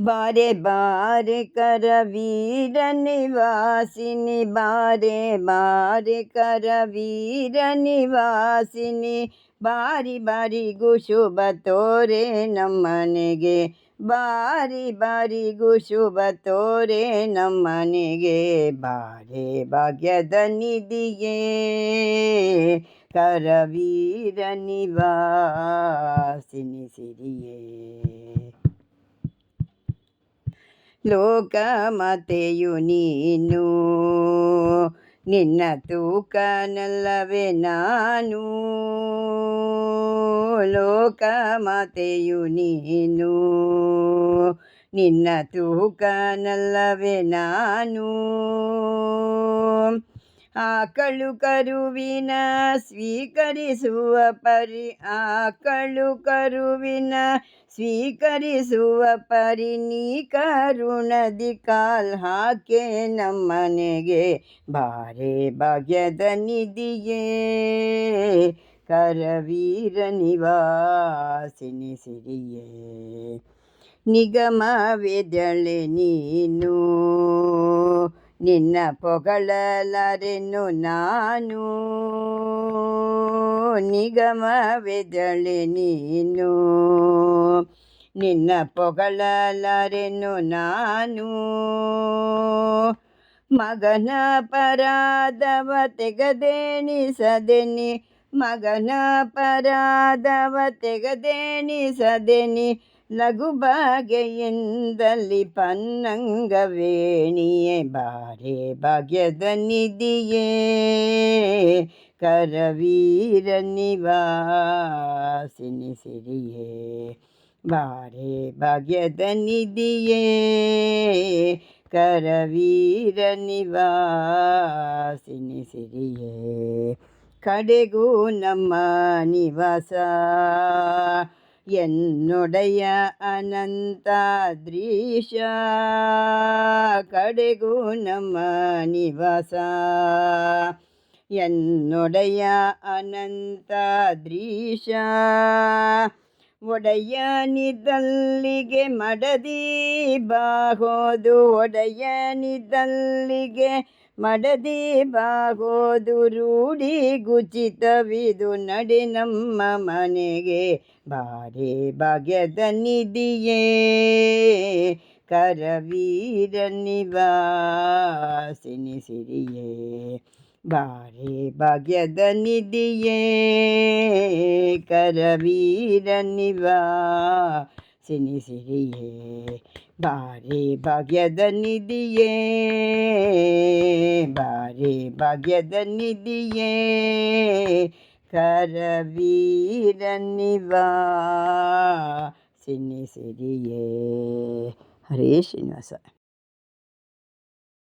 ಬಾರೆ ಬಾರೆ ಕರವೀರ ನಿವಾಸಿನಿ, ಬಾರೆ ಬಾರೆ ಕರವೀರ ನಿವಾಸಿನಿ, ಬಾರಿ ಬಾರಿಗೂ ಶುಭ ತೋರೆ ನಮ್ಮನೆಗೆ, ಬಾರಿ ಬಾರಿಗೂ ಶುಭ ತೋರೆ ನಮ್ಮನೆಗೆ. ಬಾರೆ ಭಾಗ್ಯದ ನಿಧಿಯೇ ಕರವೀರ ನಿವಾಸಿನಿ ಸಿರಿಯೇ. ಲೋಕಮಾತೆಯು ನೀನು, ನಿನ್ನ ತೂಕನಲ್ಲವೇ ನಾನು. ಲೋಕಮಾತೆಯು ನೀನು, ನಿನ್ನ ತೂಕನಲ್ಲವೇ ನಾನು. ಆಕಳು ಕರುವಿನ ಸ್ವೀಕರಿಸುವ ಪರಿ, ಆಕಳು ಕರುವಿನ ಸ್ವೀಕರಿಸುವ ಪರಿ, ನೀ ಕರುಣದಿ ಕಾಲ್ ಹಾಕೆ ನಮ್ಮನೆಗೆ. ಬಾರೆ ಭಾಗ್ಯದ ನಿಧಿಯೇ ಕರವೀರ ನಿವಾಸಿನಿ ಸಿರಿಯೇ. ನಿಗಮವೆದಳೆ ನೀನು, ನಿನ್ನ ಪೊಗಳಲಾರೆನು ನಾನು. ನಿಗಮವೆದಳೆ ನೀನು, ನಿನ್ನ ಪೊಗಳಲಾರೆನು ನಾನು. ಮಗನ ಪರಾದವ ತೆಗದೆಣಿಸದೆನಿ, ಮಗನ ಪರಾದವ ತೆಗದೆಣಿಸದೆನಿ, ಲಘು ಬಗೆಯಿಂದಲಿ ಪನ್ನಂಗವೇಣಿಯೇ. ಬಾರೆ ಭಾಗ್ಯದ ನಿಧಿಯೇ ಕರವೀರ ನಿವಾಸಿನಿ ಸಿರಿಯೇ. ಬಾರೆ ಭಾಗ್ಯದ ನಿಧಿಯೇ ಕರವೀರ ನಿವಾಸಿನಿ ಸಿರಿಯೇ. ಕಡೆಗೂ ನಮ್ಮ ನಿವಾಸ ಎನ್ನೊಡೆಯ ಅನಂತಾದ್ರೀಶ, ಕಡೆಗೂ ನಮ್ಮ ನಿವಾಸ ಎನ್ನೊಡೆಯ ಅನಂತಾದ್ರೀಶ. ಒಡೆಯನಿದಲ್ಲಿಗೆ ಮಡದಿ ಬಾಗೋದು, ಒಡೆಯನಿದಲ್ಲಿಗೆ ಮಡದಿ ಬಾಗೋದು, ರೂಢಿ ಗುಚಿತವಿದು ನಡೆ ನಮ್ಮ ಮನೆಗೆ. ಬಾರೆ ಭಾಗ್ಯದ ನಿಧಿಯೇ ಕರವೀರ ನಿವಾಸಿನಿ ಸಿರಿಯೇ. ಬಾರೆ ಭಾಗ್ಯದ ನಿಧಿಯೇ ಕರವೀರ ನಿವಾಸಿನಿ ಸಿರಿಯೇ. ಬಾರೆ ಭಾಗ್ಯದ ನಿಧಿಯೇ, ಬಾರೆ ಭಾಗ್ಯದ ನಿಧಿಯೇ ಕರವೀರ ನಿವಾಸಿನಿ ಸಿರಿಯೇ. ಹರೇ ಶ್ರೀನಿವಾಸ.